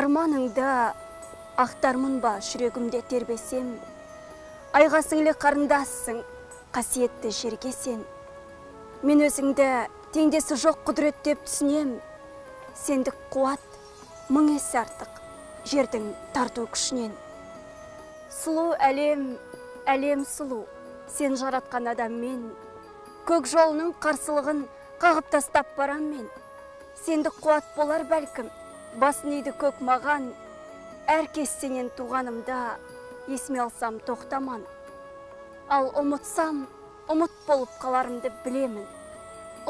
Арманыңда ақтармын ба жүрегімде тербесем, айға сіңлі қарындассың, қасиетті жерге сен. Мен өзіңді теңдесі жоқ құдірет деп түсінем, сендік қуат мың есе артық жердің тарту күшінен. Сұлу әлем, әлем сұлу, сен жаратқан адам мен, көк жолының қарсылығын қағып тастап барам мен. Сендік қуат болар бәлкім, басын иді көк маған, әркез сенен туғанымда есіме алсам тоқтаман. Ал ұмытсам, ұмыт болып қаларымды білемін.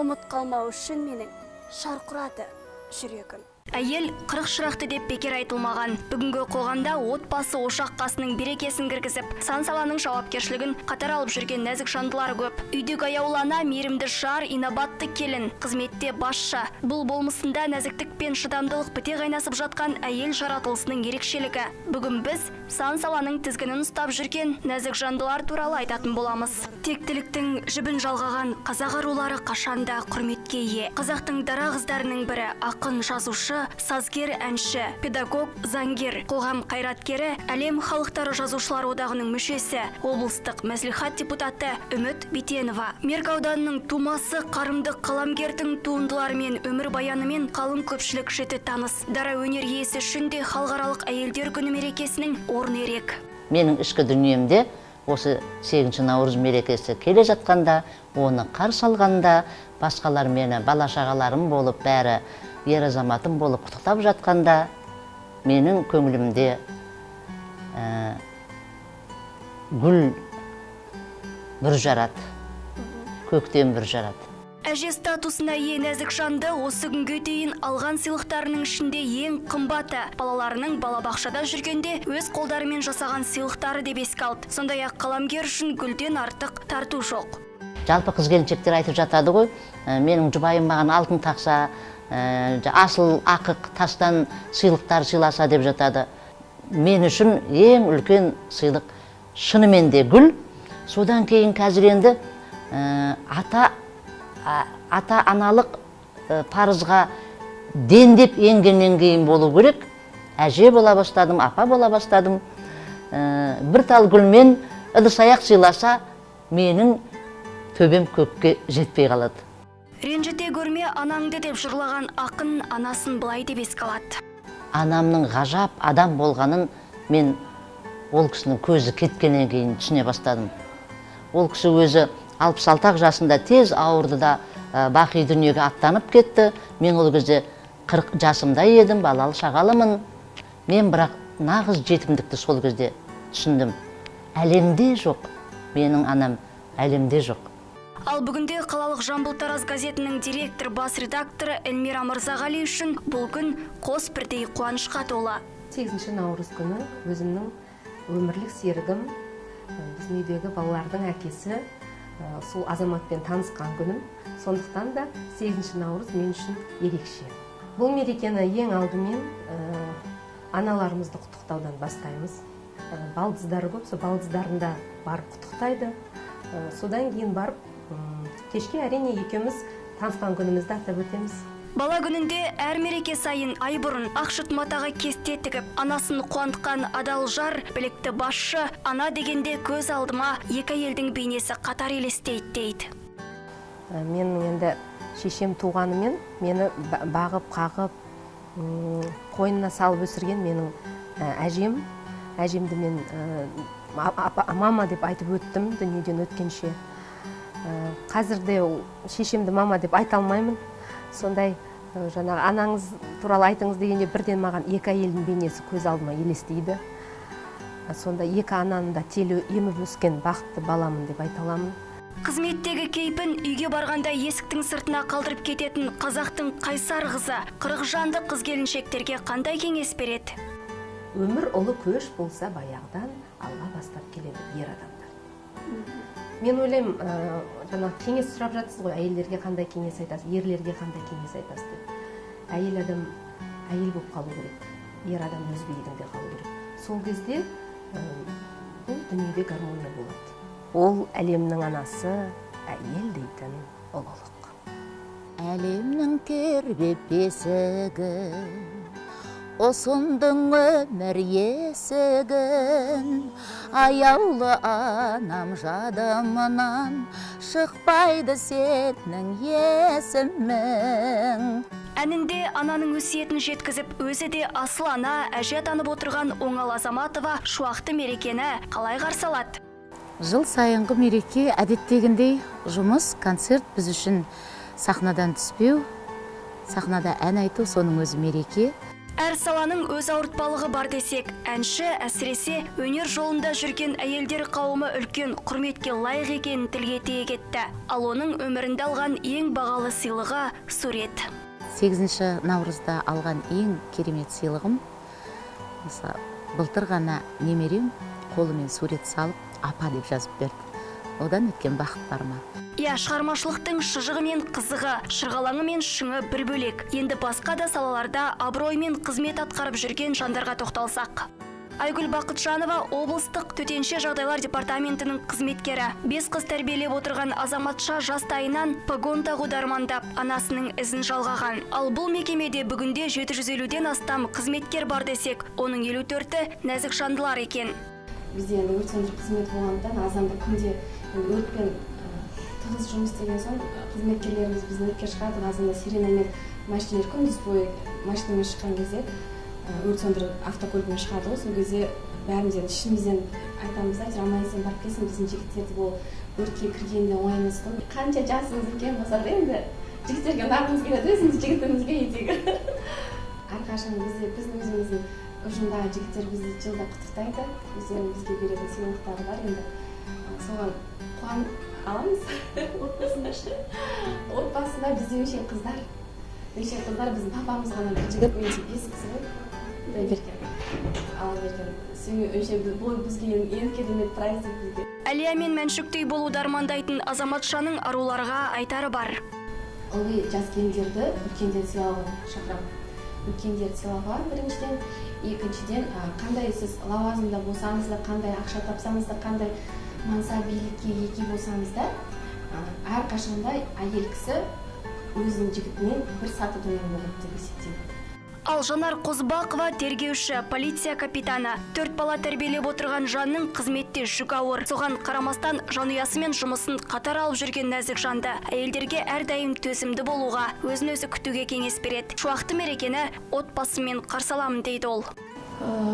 Ұмыт қалмау үшін менің шарқырады жүрегім. Әйел 40 шырақты деп бекер айтылмаған. Бүгінгі қоғамда отбасы ошақ қасының берекесін кіргізіп, сан саланың жауапкершілігін қатар алып жүрген нәзік жандылар көп. Үйдегі аяулана, мейірімді жар, инабатты келін, қызметте басшы. Бұл болмысында нәзіктік пен шыдамдылық біте қайнасып жатқан әйел жаратылысының ерекшелігі. Бүгін біз сан саланың тізгінін ұстап жүрген нәзік жандылар туралы айтатын боламыз. Тектіліктің жібін жалғаған қазақ арулары қашанда құрметке ие. Қазақтың дара қыздарының бірі ақын, жазушы, сазгер, әнші, педагог, заңгер, қоғам қайраткері, әлем халықтары жазушылар одағының мүшесі, облыстық мәслихат депутаты Үміт Битенова. Меркі ауданының тумасы, қарымды қаламгердің туындыларымен, өмір баянымен қалың көпшілік жіті таныс. Дара өнер иесі үшін де халықаралық әйелдер күні мерекесінің орны ерек. Менің ішкі дүниемде осы 8 наурыз мерекесі келе жатқанда, оны қарсы алғанда, басқалар мені бала шағаларым болып, бәрі ер азаматым болып құттықтап жатқанда, менің көңілімде гүл бүр жарады, көктем бүр жарады. Әже статусына ие нәзік жанды осы күнге дейін алған сыйлықтарының ішінде ең қымбаты. Балаларының балабақшада жүргенде өз қолдарымен жасаған сыйлықтары деп еске алды. Сондай-ақ қаламгер үшін гүлден артық тарту жоқ. Жалпы қыз-келіншектер айтып жатады ғой, менің жұбайым маған алтын тақса, асыл ақық тастан сыйлықтар сыйласа деп жатады. Мен үшін ең үлкен сыйлық шынымен де гүл. Содан кейін қазір енді ата-аналық парызға дендеп енгеннен кейін болу керек. Әже бола бастадым, апа бола бастадым. Бір тал гүлмен ыдыс-аяқ сыйласа, менің төбем көкке жетпей қалады. Ренжіте көрме анаңды деп жырлаған ақын анасын былай деп еске алады. Анамның ғажап адам болғанын мен ол кісінің көзі кеткеннен кейін түсіне бастадым. Ол кісі өзі 66 жасында тез ауырды да бақи дүниеге аттанып кетті. Мен ол кезде 40 жасымда едім, балалы шағалымын. Мен бірақ нағыз жетімдікті сол кезде түсіндім. Әлемде жоқ, менің анам әлемде жоқ. Ал бүгінде қалалық Жамбыл Тараз газетінің директор, бас редакторы Эльмира Мырзағали үшін бұл күн қос бірдей қуанышқа толы. 8 наурыз күні өзімнің өмірлік серігім, біздің үйдегі балалардың әкесі сол азаматпен танысқан күнім. Сондықтан да 8 наурыз мен үшін ерекше. Бұл мерекені ең алдымен аналарымызды құттықтаудан бастаймыз. Балдыздары көп, сол балдыздарында барып құттықтайды. Содан кейін барып кешке әрине екеуміз танысқан күнімізді атап өтеміз. Бала күнінде әр мереке сайын ай бұрын ақшыт матаға кесте тігіп, анасын қуантқан адал жар, білекті басшы, ана дегенде көз алдыма екі әйелдің бейнесі қатар елестейді дейді. Мен енді шешем туғанымен мені бағып, қағып, қойнына салып өсірген менің әжем. Әжемді мен мама деп айтып өттім дүниеден өткенше. Қазірде шешемді мама деп айта алмаймын. Сондай жаңағы анаңыз туралы айтыңыз дегенде бірден маған екі әйелдің бейнесі көз алдыма елестейді. Сонда екі ананың да телі еміп өскен бақытты баламын деп айта аламын. Қызметтегі кейпін үйге барғанда есіктің сыртына қалдырып кететін қазақтың қайсар қызы, 40 жанды қыз-келіншектерге қандай кеңес береді? Өмір ұлы көш болса баяғыдан алға бастап келеді ер адамдар. Мен ойлаймын, жаңа кеңес сұрап жатсыз ғой, әйелдерге қандай кеңес айтасыз, ерлерге қандай кеңес айтасыз деп. Әйел адам әйел болып қалу керек, ер адам өз биігінде қалу керек. Сол кезде бұл дүниеде гармония болады. Ол әлемнің анасы, әйел дейтін ұлылық. Әлемнің кербеп бесігі, осындың өмір есігін, аяулы анам жадымнан, шықпайды сенің есімің. Әнінде ананың өсиетін жеткізіп, өзі де асыл ана, әже атанып отырған Оңал Азаматова шуақты мерекені қалай қарсы алады? Жыл сайынғы мереке әдеттегіндей жұмыс, концерт біз үшін сахнадан түспеу, сахнада ән айту соның өзі мереке. Әр саланың өз ауыртпалығы бар десек, әнші әсіресе өнер жолында жүрген әйелдер қауымы үлкен құрметке лайық екенін тілге тиек етті. Ал оның өмірінде алған ең бағалы сыйлығы сурет. 8 наурызда алған ең керемет сыйлығым, былтыр ғана немерем қолымен сурет салып, апа деп жазып берді. Одан өткен бақыт бар ма? Шығармашылықтың шыжығы мен қызығы, шырғалаңы мен шыңы бір бөлек. Енді басқа да салаларда абыроймен қызмет атқарып жүрген жандарға тоқталсақ. Айгүл Бақытжанова облыстық төтенше жағдайлар департаментінің қызметкері. 5 қыз тәрбиелеп отырған азаматша жастайынан погон тағуды армандап, анасының ізін жалғаған. Ал бұл мекемеде бүгінде 750-ден астам қызметкер бар десек, оның 54-і нәзік жандылар екен. Бізде өрт сөндіру қызметі болғандықтан азанда күнде өртпен тығыз жұмыс істеген соң қызметкерлеріміз біздің өртке шығады, азанда сиренамен машиналар күндіз бойы машинамен шыққан кезде өрт сөндіру автокөлігімен шығады. Сол кезде бәрімізден ішімізден айтамыз, аман-есен барып келсін, біздің жігіттерді бұл өртке кіргенде оңай емес қой. Қанша жасыңыз үлкен болса да енді жігіттерге ұнағымыз келеді, өзіміз жігітімізге етегі. Әрқашан біздің өзіміздің ұжымдағы жігіттер бізді жылда құттықтайды, бізге беретін сыйлықтары бар, енді соған қуанып аламыз. Отбасында бізде өше қыздар, біздің папамыз ғана бір жігіт, өте 5 кісі ғой, ала берген. Бұл бізге ең керемет праздник бізге. Әлия мен Мәншүктей болуды армандайтын азаматшаның аруларға айтары бар. Ылғи жас келіндерді үлкендер сыйлауға шақырамын. Үлкендер сыйлауға біріншіден, екіншіден, қандай сіз лауазымда болсаңыз да, қандай ақша тапсаңыз да, қандай мансап билікке ие болсаңыз да, әрқашанда әйел кісі өзінің жігітінен бір саты төмен болады деп есептеймін. Ал Жанар Қозыбақова тергеуші, полиция капитаны. 4 бала тәрбиелеп отырған жанның қызметте жүк ауыр. Соған қарамастан жанұясымен жұмысын қатар алып жүрген нәзік жанды әйелдерге әрдайым төзімді болуға, өзін өзі күтуге кеңес береді. Шуақты мерекені отбасымен қарсы аламын дейді ол.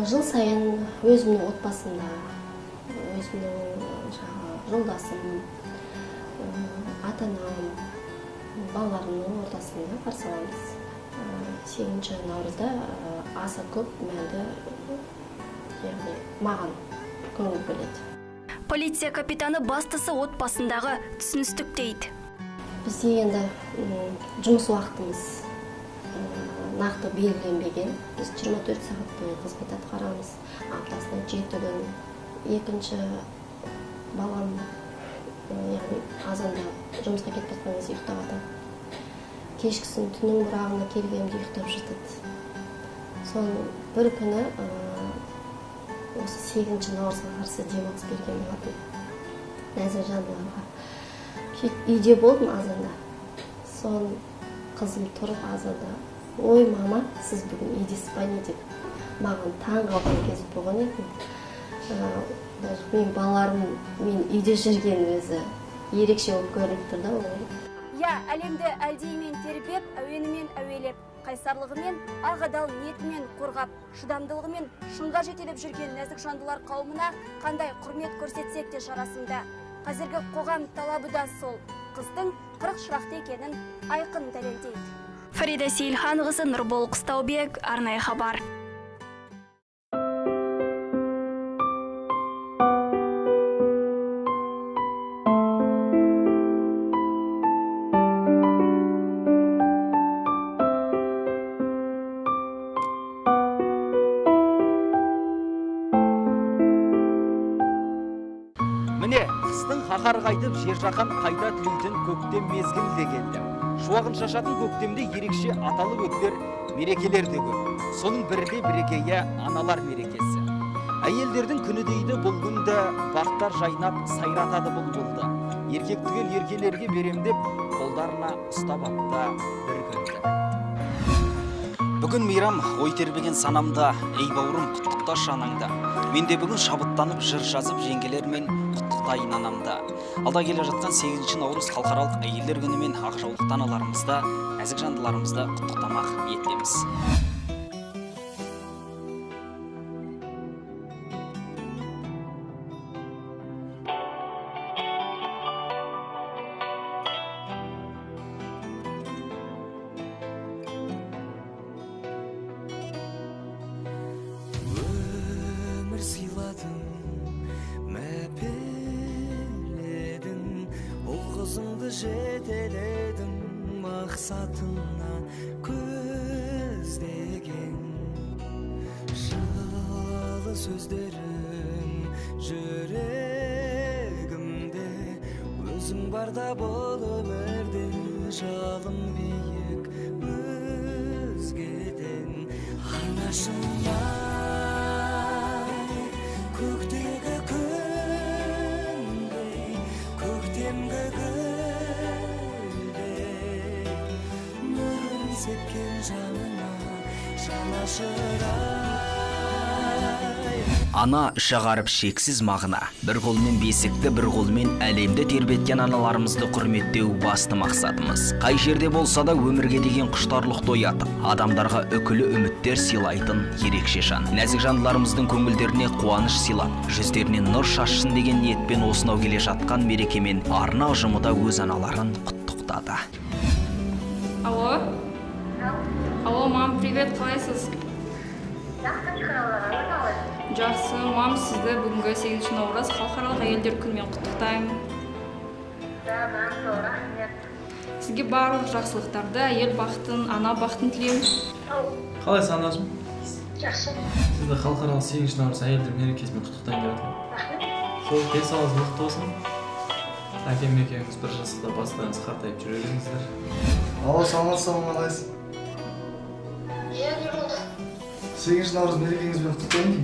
Жыл сайын өзімнің отбасымда, өзімнің жолдасым, ата-анам, балаларымның ортасында қарсы аламыз. 8 наурызда аса көп мәнді маған көңіл бөледі. Полиция капитаны бастысы отбасындағы түсіністік дейді. Бізде енді жұмыс уақытымыз нақты белгіленбеген. Біз 24 сағат бойы қызмет атқарамыз. Аптасына 7 күн. Екінші балам азанда жұмысқа кетіп жатқан кезде ұйықтап жатады. Кешкісін түннің бірағына келгенде ұйықтап жатады. Соның бір күні осы 8 наурызға қарсы демалыс берген болатын нәзік жандыларға. Үйде болдым азанда. Соның қызым тұрып азанда, ой мама, сіз бүгін үйдесіз ба не деп маған таң қалған кез болған екен. Мен балаларым мен үйде жүрген өзі ерекше болып көрініп тұр да олай. Әлемді әлдеймен тербеп, әуенімен әуелеп, қайсарлығымен, ағадал ниетімен қорғап, шыдамдылығымен шыңға жетелеп жүрген нәзік жандылар қауымына қандай құрмет көрсетсек те шарасында. Қазіргі қоғам талабы да сол, қыздың 40 шырақты екенін айқын дәлелдейді. Фарида Сейілханқызы, Нұрбол Қыстаубек, арнайы хабар. Міне, қыстың қақар қайтып, жер жақан қайта түлейтін көктем мезгілі де келді. Шуағын шашатын көктемде ерекше аталып өтер мерекелер де көп. Соның бірде бірекейі аналар мерекесі. Әйелдердің күні дейді бұл күнді, бақтар жайнап сайратады бұл болды. Еркек түгел еркелерге беремдеп, қолдарына ұстап апта бір күнді. Бүгін мейрам ой тербеген санамда, ей бауырым құттықташы анаңда. Мен де бүгін шабыттанып жыр жазып жеңгелермен құттықтайын анамда. Алда келе жатқан 8 наурыз халықаралық әйелдер күнімен ақ жаулықты аналарымызда, нәзік жандыларымызды құттықтамақ ниеттеміз. Жетеледің мақсатына көздеген жылы сөздерің жүрегімде өзің барда бұл өмірде жалын биік өзгеден анашымай көктегі күндей көктемгі сепкен жанына жанашырай. Ана шағарып шексіз мағына. Бір қолмен бесікті, бір қолмен әлемді тербеткен аналарымызды құрметтеу басты мақсатымыз. Қай жерде болса да өмірге деген құштарлықты оятып, адамдарға үкілі үміттер сыйлайтын ерекше жан. Нәзік жандыларымыздың көңілдеріне қуаныш сыйлап, жүздеріне нұр шашсын деген ниетпен осынау келе жатқан мерекемен арна ұжымы да өз аналарын құттықтады. Алло, мам, привет, қалайсыз? Жақсы, мам, сізді бүгінгі 8 наурыз халықаралық әйелдер күнімен құттықтаймын. Сізге барлық жақсылықтарды, әйел бақытын, ана бақытын тілеймін. Қалайсыз, анашым? Жақсы. Сізді халықаралық 8 наурыз әйелдер мерекесімен құттықтаймын деп жатырмын. Сол денсаулығыңыз мықты болсын. Әкем екеуіңіз бір жастықта бастарыңыз қартайып жүре беріңіздер. Алло, саламатсыз, қалайсыз? 8 наурыз мерекеңізбен құттықтаймын.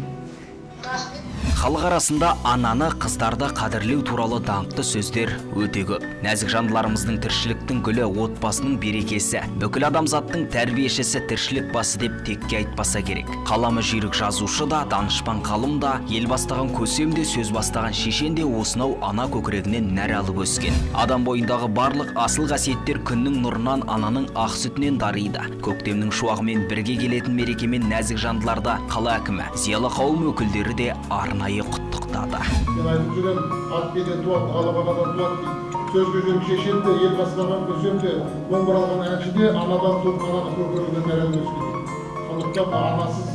Халық арасында ананы, қыздарды қадірлеу туралы даңқты сөздер өте көп. Нәзік жандыларымыздың тіршіліктің гүлі, отбасының берекесі, бүкіл адамзаттың тәрбиешісі тіршілік басы деп текке айтпаса керек. Қаламы жүйрік жазушы да, данышпан ғалым да, ел бастаған көсем де, сөз бастаған шешен де осынау ана көкірегінен нәр алып өскен. Адам бойындағы барлық асыл қасиеттер күннің нұрынан, ананың ақ сүтінен дариды. Көктемнің шуағымен бірге келетін мерекемен нәзік жандыларда қала әкімі, зиялы қауым өкілдері де арнайы құттықтады. Мен айтып жүрген ат беден туады, ғалабанадан туады дейді. Сөзге жүйрік шешен де, ел бастаған көсем де, омыралған әнші де анадан туып ананың көкірегінен нәр алып өскен дейді. Сондықтан анасыз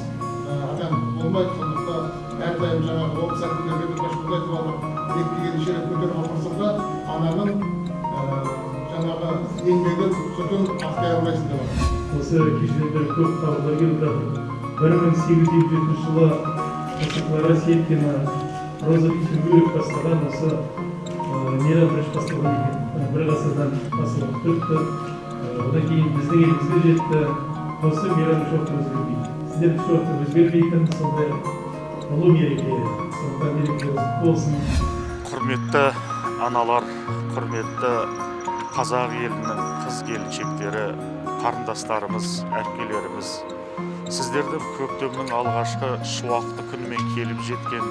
адам болмайды. Сондықтан әрдайым жаңағы облыс әкімдерге де көшкенде айтып алып, бекітілген шерек көтеріп отырсың да, ананың жаңағы еңбегін, сүтін ақтай алмайсың деп отыр. Осы кешелерде көп хабарлар келіп жатыр. 1827 жылы осы Клара Сеткина, Роза Люксембург бастаған осы мейрам бірінші басталған екен. Бір ғасырдан басылып өтті. Одан кейін біздің елімізге жетті. Осы мейрам ешуақытта өзгермейді. Сіздер ешуақытта өзгермейтін сондай ұлы мереке. Сондықтан мерекелеріңіз болсын. Құрметті аналар, құрметті қазақ елінің қыз-келіншектері, қарындастарымыз, әпкелеріміз, сіздердің көктемнің алғашқы шуақты күнімен келіп жеткен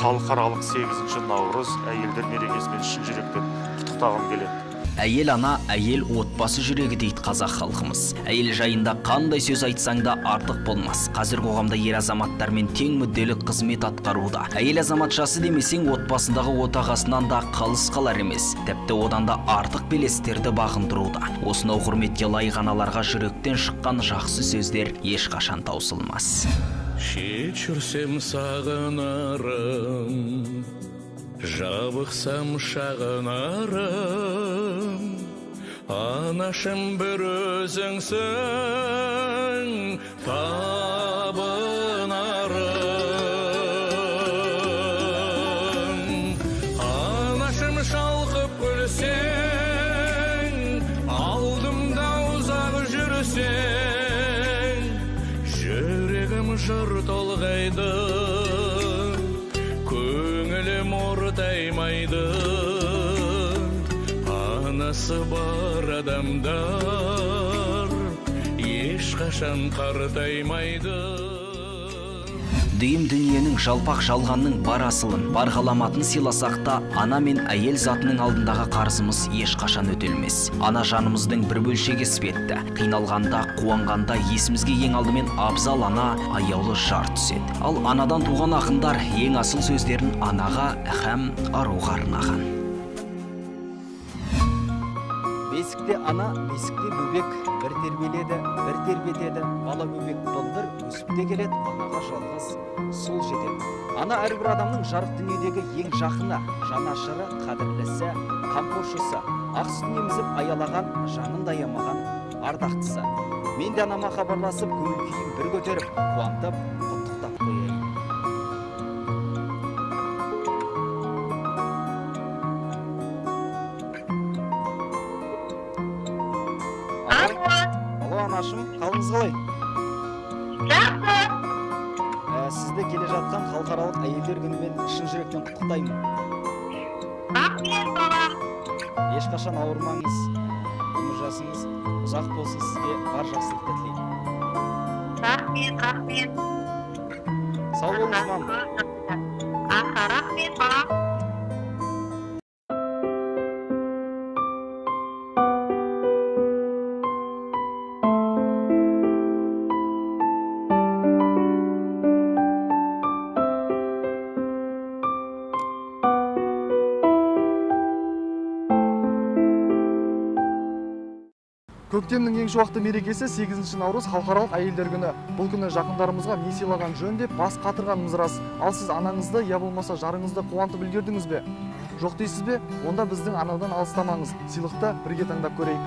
халықаралық 8 наурыз әйелдер мерекесімен шын жүректен құттықтағым келеді. Әйел ана, әйел отбасы жүрегі дейді қазақ халқымыз. Әйел жайында қандай сөз айтсаң да артық болмас. Қазір қоғамда ер азаматтармен тең мүдделі қызмет атқаруда. Әйел азаматшасы демесең отбасындағы отағасынан да қалыс қалар емес. Тіпті одан да артық белестерді бағындыруда. Осынау құрметке лайық аналарға жүректен шыққан жақсы сөздер ешқашан таусылмас. Шешірсем сағынарым, жабықсам шағынарым, анашым бір өзіңсің табынарым. Анашым шалқып күлсең, алдымда ұзақ жүрсең, жүрегім жыр толғайды, көңілім ортаймайды. Анасы бар адамдар ешқашан ешқашан қартаймайды. Дүйім дүниенің жалпақ жалғанның бар асылын, бар ғаламатын сыйласақ та, ана мен әйел затының алдындағы қарызымыз ешқашан өтелмес. Ана жанымыздың бір бөлшегі іспетті. Қиналғанда, қуанғанда есімізге ең алдымен абзал ана, аяулы жар түседі. Ал анадан туған ақындар ең асыл сөздерін анаға һәм аруға арнаған. Бесікте ана, бесікте бөбек, бір тербеледі, бір тербетеді. Бала бөбек былдыр өсіп те келеді, анаға жалғыз сол жетеді. Ана әрбір адамның жарық дүниедегі ең жақыны, жанашыры, қадірлісі, қамқоршысы, ақ сүтін емізіп аялаған, жанын да аямаған ардақтысы. Мен де анама хабарласып, көңіл күйін бір көтеріп, қуантып, құттықтап қояйын. Алло, анашым, қалыңыз қалай? Жақсы. Сізді келе жатқан халықаралық әйелдер күнімен шын жүректен құттықтаймын. Рахмет, балам. Ешқашан ауырмаңыз, өмір жасыңыз ұзақ болсын, сізге бар жақсылықты тілеймін. Рахмет. Сау болыңыз, мам. Рахмет, балам. Көктемнің ең шуақты мерекесі 8 наурыз халықаралық әйелдер күні. Бұл күні жақындарымызға не сыйлаған жөн деп бас қатырғанымыз рас. Ал сіз анаңызды, я болмаса жарыңызды қуантып үлгердіңіз бе? Жоқ дейсіз бе? Онда біздің анадан алыстамаңыз. Сыйлықты бірге таңдап көрейік.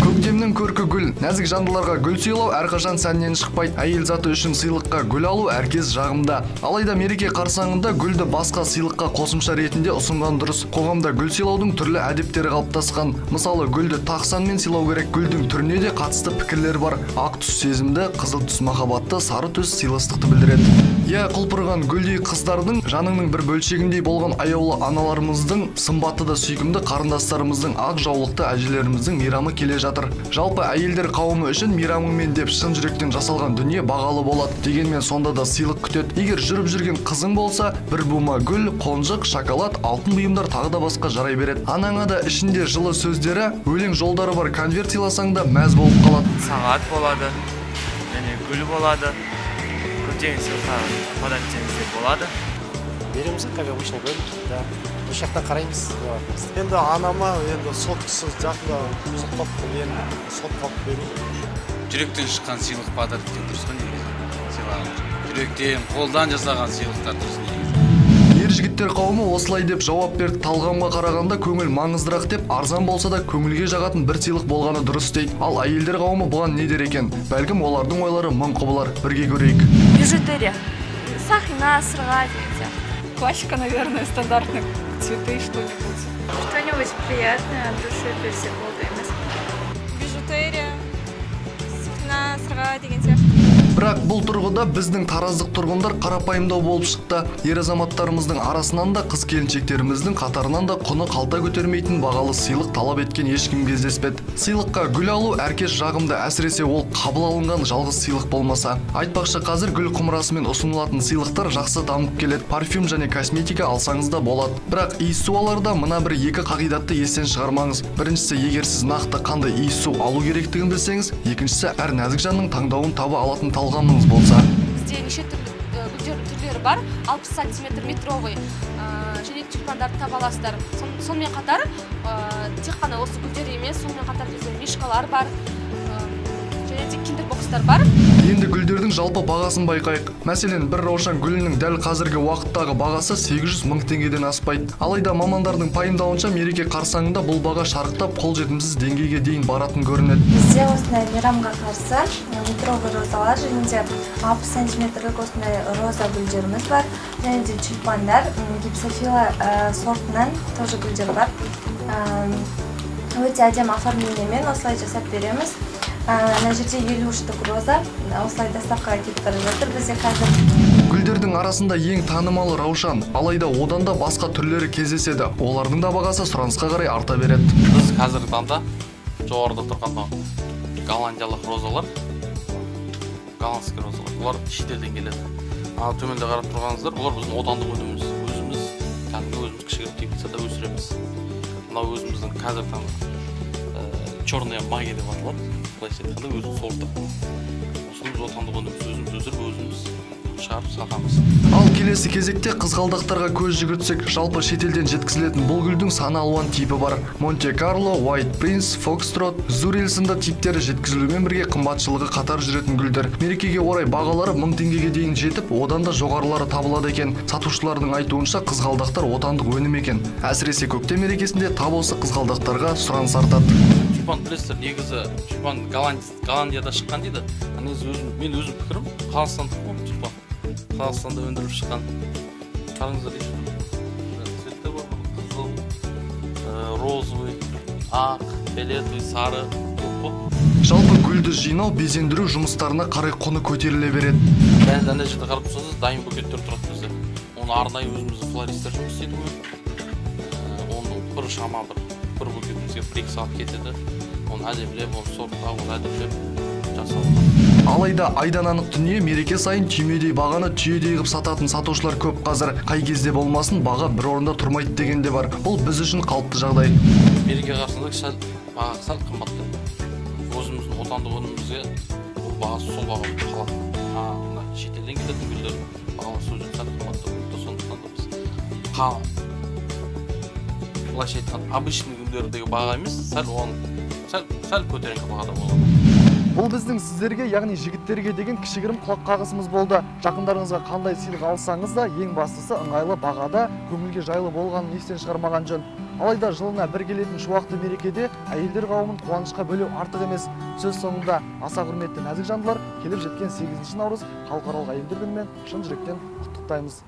Көктемнің көркі гүл. Нәзік жандыларға гүл сыйлау әрқашан сәннен шықпайды. Әйел заты үшін сыйлыққа гүл алу әркез жағымда. Алайда мереке қарсаңында гүлді басқа сыйлыққа қосымша ретінде ұсынған дұрыс. Қоғамда гүл сыйлаудың түрлі әдептері қалыптасқан. Мысалы, гүлді тақсанмен сыйлау керек. Гүлдің түріне де қатысты пікірлер бар. Ақ түс сезімді, қызыл түс махаббатты, сары түс сыйластықты білдіреді. Я құлпырған гүлдей қыздардың, жаныңның бір бөлшегіндей болған аяулы аналарымыздың, сымбатты да сүйкімді қарындастарымыздың, ақ жаулықты әжелеріміздің мейрамы келе жатыр. Жалпы әйелдер қауымы үшін мейрамымен деп шын жүректен жасалған дүние бағалы болады. Дегенмен сонда да сыйлық күтеді. Егер жүріп жүрген қызың болса, бір бума гүл, қонжық, шоколад, алтын бұйымдар тағы да басқа жарай береді. Анаңа да ішінде жылы сөздері, өлең жолдары бар конверт сыйласаң да мәз болып қалады. Сағат болады, және гүл болады. Көптеген сыйлықтар подарок етсеңіздер болады. Береміз, как обычно, гүл, да. Бұл жақтан қараймыз. Енді анама енді сот кісі жақында соттап мен сот қалып беру. Жүректен шыққан сыйлық подарок еткен дұрыс қой негізі. Сыйлаған жүректен, қолдан жасаған сыйлықтар дұрыс негізі. Ер жігіттер қауымы осылай деп жауап берді. Талғамға қарағанда көңіл маңыздырақ деп, арзан болса да көңілге жағатын бір сыйлық болғаны дұрыс дейді. Ал әйелдер қауымы бұған не дер екен? Бәлкім олардың ойлары мың құбылар. Бірге көрейік. Бижутерия. Сақина, сырға деген сияқты. Классика, наверное, стандартных цветы, что-нибудь. Что-нибудь приятное, от души берсе болды емес. Бижутерия, сақина, сырға деген сияқты. Бірақ бұл тұрғыда біздің тараздық тұрғындар қарапайымдау болып шықты. Ер азаматтарымыздың арасынан да қыз келіншектеріміздің қатарынан да құны қалта көтермейтін бағалы сыйлық талап еткен ешкім кездеспеді. Сыйлыққа гүл алу әркез жағымды, әсіресе ол қабыл алынған жалғыз сыйлық болмаса. Айтпақшы, қазір гүл құмырасымен ұсынылатын сыйлықтар жақсы дамып келеді. Парфюм және косметика алсаңыз да болады. Бірақ иіссу аларда мына бір екі қағидатты естен шығармаңыз. Біріншісі, егер сіз нақты қандай иіссу алу керектігін білсеңіз, екіншісі, әр нәзік жанның таңдауын таба алатын талғамыңыз болса. Бізде неше түрлері бар, 60 сантиметр метровый және тюльпандарды таба аласыздар. Сонымен қатар тек қана осы гүлдер емес, сонымен қатар бізде мишкалар бар, және де киндер бокстар бар. Енді гүлдердің жалпы бағасын байқайық. Мәселен, бір раушан гүлінің дәл қазіргі уақыттағы бағасы 800 мың теңгеден аспайды. Алайда мамандардың пайымдауынша мереке қарсаңында бұл баға шарықтап қолжетімсіз деңгейге дейін баратын көрінеді. Бізде осындай мейрамға қарсы метровый розалар және де 60 сантиметрлік осындай роза гүлдеріміз бар. Және де тюльпандар, гипсофила сортынан тоже гүлдер бар. Өте әдемі оформлениемен осылай жасап береміз. Мына жерде 50 штук роза, осылай доставкаға кетіп бара жатыр бізде қазір. Гүлдердің арасында ең танымалы раушан, алайда одан да басқа түрлері кездеседі. Олардың да бағасы сұранысқа қарай арта береді. Біз қазіргі таңда жоғарыда тұрған голландиялық розалар голландский розалар. Бұлар шетелден келеді. Ал төменде қарап тұрғаныңыздар, бұлар біздің отандық өніміміз. Өзіміз кәдімгі өзіміз кішігірім теплицада өсіреміз. Мынау өзіміздің қазір черная магия деп аталады. Былайша айтқанда өзінің сорты. Осының отандық өніміміз, өзіміз өсіріп, өзіміз шығарып сатамыз. Ал келесі кезекте қызғалдақтарға көз жүгіртсек, жалпы шетелден жеткізілетін бұл гүлдің сан алуан типі бар. Монте-Карло, White Prince, Foxtrot, Zuril сынды типтері жеткізілумен бірге қымбатшылығы қатар жүретін гүлдер. Мерекеге орай бағалары 1000 теңгеге дейін жетіп, одан да жоғарылары табылады екен. Сатушылардың айтуынша қызғалдақтар отандық өнім екен. Әсіресе көктем мерекесінде тап осы қызғалдақтарға сұраныс артады. Тюльпан білесіздер, негізі тюльпан Голландияда шыққан дейді. Мен өзім пікірім, Қазақстандық бұл тюльпан. Қазақстанда өндіріліп шыққан. Қараңыздар цветі бар, қызыл, розовый, ақ, фиолетовый, сары. Жалпы гүлді жинау, безендіру жұмыстарына қарай құны көтеріле береді. Ана жерде қарап тұрсаңыз, дайын букеттер тұрады бізде. Оны арнайы өзіміздің флористер жұмыс істейді. Оның бір шама бір букетімізге 1-2 сағат кетеді. Оны әдемілеп, оны сорттап, оны әдемілеп жасалады. Алайда айдан анық дүние, мереке сайын түймедей бағаны түйедей қып сататын сатушылар көп қазір. Қай кезде болмасын, баға бір орында тұрмайды деген де бар. Бұл біз үшін қалыпты жағдай. Мереке қарсаңында баға сәл қымбатты. Өзіміздің отандық өнімімізге бұл бағасы сол баға қалады. Шетелден келетін гүлдер бағалары сол жерде сәл қымбатты. Сондықтан да біз былайша айтқанда обычный гүлдердегі баға емес, сәл көтеріңкі бағада болады. Бұл біздің сіздерге, яғни жігіттерге деген кішігірім құлақ қағысымыз болды. Жақындарыңызға қандай сыйлық алсаңыз да, ең бастысы ыңғайлы бағада, көңілге жайлы болғанын естен шығармаған жөн. Алайда жылына бір келетін шуақты мерекеде әйелдер қауымын қуанышқа бөлеу артық емес. Сөз соңында аса құрметті нәзік жандылар, келіп жеткен 8 наурыз халықаралық әйелдер күнімен шын жүректен құттықтаймыз.